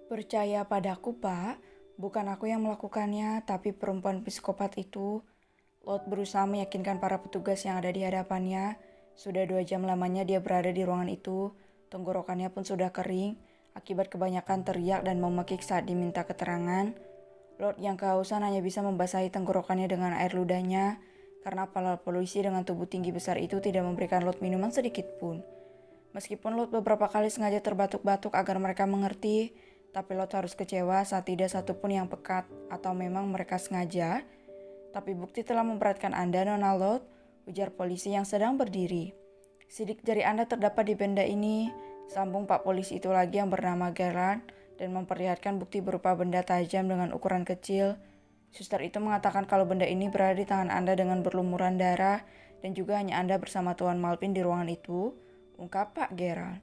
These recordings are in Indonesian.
Percaya padaku, Pak. Bukan aku yang melakukannya, tapi perempuan psikopat itu. Lot berusaha meyakinkan para petugas yang ada di hadapannya. Sudah 2 jam lamanya dia berada di ruangan itu. Tenggorokannya pun sudah kering, akibat kebanyakan teriak dan memekik saat diminta keterangan. Lot yang kehausan hanya bisa membasahi tenggorokannya dengan air ludahnya, karena para polisi dengan tubuh tinggi besar itu tidak memberikan Lot minuman sedikit pun. Meskipun Lot beberapa kali sengaja terbatuk-batuk agar mereka mengerti, tapi Lot harus kecewa saat tidak satupun yang pekat, atau memang mereka sengaja. Tapi bukti telah memberatkan Anda, Nona Lot, ujar polisi yang sedang berdiri. Sidik jari Anda terdapat di benda ini, sambung Pak polisi itu lagi yang bernama Gerard, dan memperlihatkan bukti berupa benda tajam dengan ukuran kecil. Suster itu mengatakan kalau benda ini berada di tangan Anda dengan berlumuran darah, dan juga hanya Anda bersama Tuan Malvin di ruangan itu, ungkap Pak Gerard.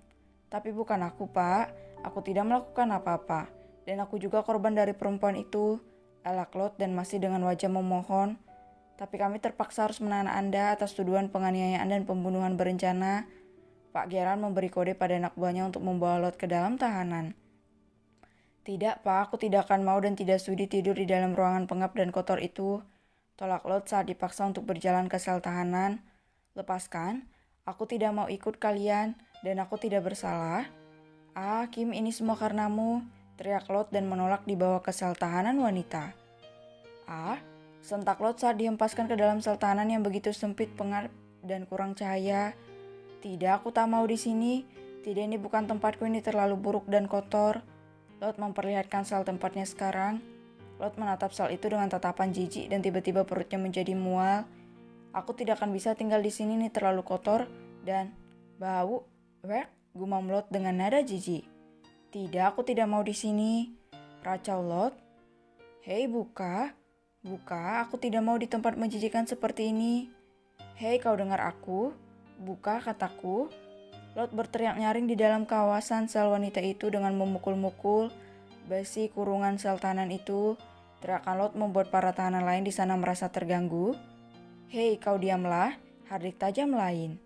Tapi bukan aku, Pak. Aku tidak melakukan apa-apa. Dan aku juga korban dari perempuan itu, elak Lot dan masih dengan wajah memohon. Tapi kami terpaksa harus menahan Anda atas tuduhan penganiayaan dan pembunuhan berencana. Pak Gerard memberi kode pada anak buahnya untuk membawa Lot ke dalam tahanan. Tidak, Pak, aku tidak akan mau dan tidak sudi tidur di dalam ruangan pengap dan kotor itu. Tolak Lot saat dipaksa untuk berjalan ke sel tahanan. Lepaskan, aku tidak mau ikut kalian dan aku tidak bersalah. Ah, Kim, ini semua karenamu, teriak Lot dan menolak dibawa ke sel tahanan wanita. Ah, sentak Lot saat dihempaskan ke dalam sel tahanan yang begitu sempit, pengap, dan kurang cahaya. Tidak, aku tak mau di sini. Tidak, ini bukan tempatku, ini terlalu buruk dan kotor. Lot memperlihatkan sel tempatnya sekarang. Lot menatap sel itu dengan tatapan jijik dan tiba-tiba perutnya menjadi mual. Aku tidak akan bisa tinggal di sini, ini terlalu kotor dan bau. Wek, gumam Lot dengan nada jijik. Tidak, aku tidak mau di sini. Racau Lot. Hei, buka. Buka, aku tidak mau di tempat menjijikan seperti ini. Hei, kau dengar aku? Buka, kataku. Lot berteriak nyaring di dalam kawasan sel wanita itu dengan memukul-mukul besi kurungan sel tahanan itu. Teriakan Lot membuat para tahanan lain di sana merasa terganggu. Hei, kau diamlah, hardik tajam lain.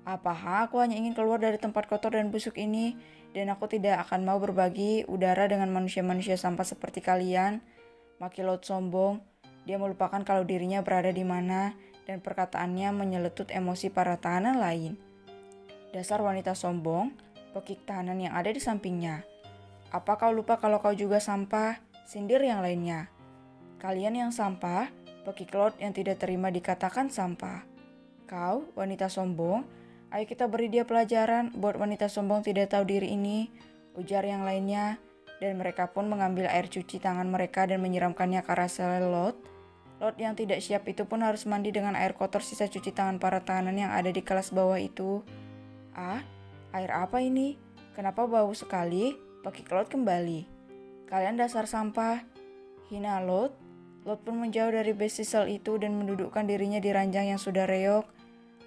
Apa, aku hanya ingin keluar dari tempat kotor dan busuk ini, dan aku tidak akan mau berbagi udara dengan manusia-manusia sampah seperti kalian. Maki Lot sombong, dia melupakan kalau dirinya berada di mana, dan perkataannya menyeletut emosi para tahanan lain. Dasar wanita sombong, pekik tahanan yang ada di sampingnya. Apa kau lupa kalau kau juga sampah? Sindir yang lainnya. Kalian yang sampah, pekik Lot yang tidak terima dikatakan sampah. Kau, wanita sombong, ayo kita beri dia pelajaran buat wanita sombong tidak tahu diri ini, ujar yang lainnya, dan mereka pun mengambil air cuci tangan mereka dan menyiramkannya ke arah sel Lot. Lot yang tidak siap itu pun harus mandi dengan air kotor sisa cuci tangan para tahanan yang ada di kelas bawah itu. Ah, air apa ini? Kenapa bau sekali? Pakai Lot kembali. Kalian dasar sampah. Hina Lot. Lot pun menjauh dari besi sel itu dan mendudukkan dirinya di ranjang yang sudah reok.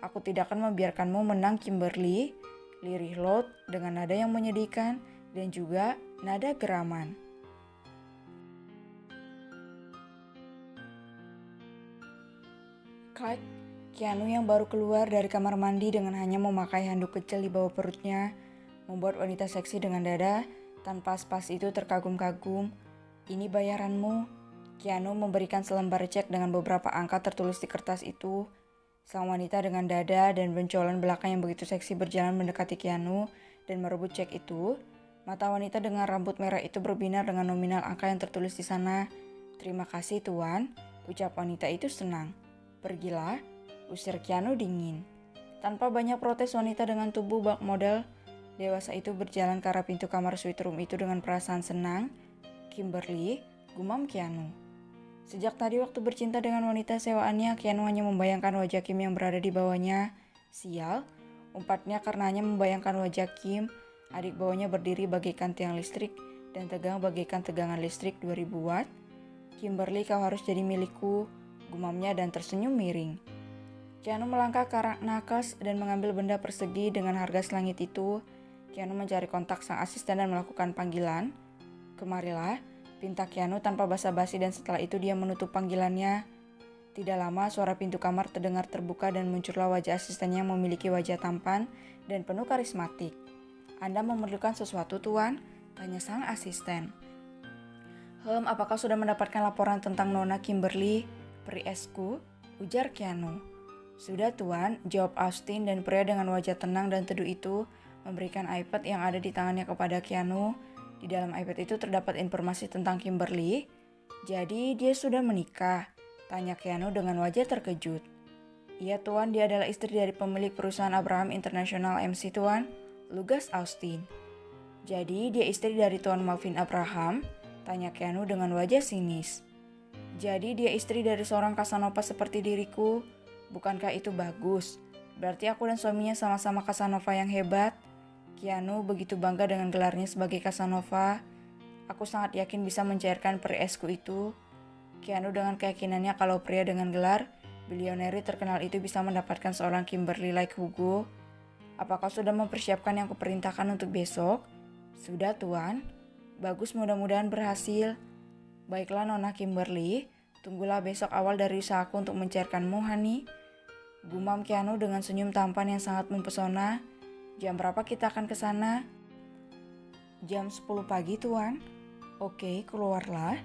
Aku tidak akan membiarkanmu menang, Kimberly. Lirih Lot dengan nada yang menyedihkan dan juga nada geraman. Clyde, Keanu yang baru keluar dari kamar mandi dengan hanya memakai handuk kecil di bawah perutnya, membuat wanita seksi dengan dada tanpa spas itu terkagum-kagum. Ini bayaranmu. Keanu memberikan selembar cek dengan beberapa angka tertulis di kertas itu. Sang wanita dengan dada dan bencolan belakang yang begitu seksi berjalan mendekati Keanu dan merebut cek itu. Mata wanita dengan rambut merah itu berbinar dengan nominal angka yang tertulis di sana. Terima kasih tuan, ucap wanita itu senang. Pergilah, usir Keanu dingin. Tanpa banyak protes, wanita dengan tubuh bak model dewasa itu berjalan ke arah pintu kamar suite room itu dengan perasaan senang. Kimberly, gumam Keanu. Sejak tadi waktu bercinta dengan wanita sewaannya, Keanu hanya membayangkan wajah Kim yang berada di bawahnya. Sial, umpatnya karena hanya membayangkan wajah Kim, adik bawahnya berdiri bagaikan tiang listrik dan tegang bagaikan tegangan listrik 2000 watt. Kimberly, kau harus jadi milikku, gumamnya dan tersenyum miring. Keanu melangkah ke arah nakes dan mengambil benda persegi dengan harga selangit itu. Keanu mencari kontak sang asisten dan melakukan panggilan. Kemarilah, pinta Keanu tanpa basa-basi dan setelah itu dia menutup panggilannya. Tidak lama suara pintu kamar terdengar terbuka dan muncullah wajah asistennya yang memiliki wajah tampan dan penuh karismatik. "Anda memerlukan sesuatu, Tuan?" tanya sang asisten. Apakah sudah mendapatkan laporan tentang Nona Kimberly, peri esku?" ujar Keanu. "Sudah, Tuan," jawab Austin, dan pria dengan wajah tenang dan teduh itu memberikan iPad yang ada di tangannya kepada Keanu. Di dalam iPad itu terdapat informasi tentang Kimberly. "Jadi dia sudah menikah?" tanya Keanu dengan wajah terkejut. "Iya, Tuan, dia adalah istri dari pemilik perusahaan Abraham International MC, Tuan," lugas Austin. "Jadi dia istri dari Tuan Malvin Abraham?" tanya Keanu dengan wajah sinis. "Jadi dia istri dari seorang Casanova seperti diriku. Bukankah itu bagus? Berarti aku dan suaminya sama-sama Casanova yang hebat." Keanu begitu bangga dengan gelarnya sebagai Casanova. "Aku sangat yakin bisa mencairkan peri esku itu." Keanu dengan keyakinannya kalau pria dengan gelar bilioneri terkenal itu bisa mendapatkan seorang Kimberly like Hugo. "Apakah sudah mempersiapkan yang kuperintahkan untuk besok?" "Sudah, Tuan." "Bagus, mudah-mudahan berhasil." "Baiklah, Nona Kimberly, tunggulah besok awal dari usahaku untuk mencairkanmu, Hani," gumam Keanu dengan senyum tampan yang sangat mempesona. "Jam berapa kita akan ke sana?" "Jam 10 pagi, Tuan." "Oke, keluarlah."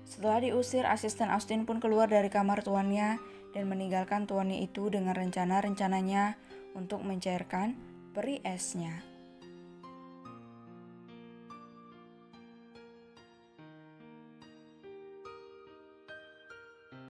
Setelah diusir, asisten Austin pun keluar dari kamar tuannya dan meninggalkan tuannya itu dengan rencana-rencananya untuk mencairkan peri esnya.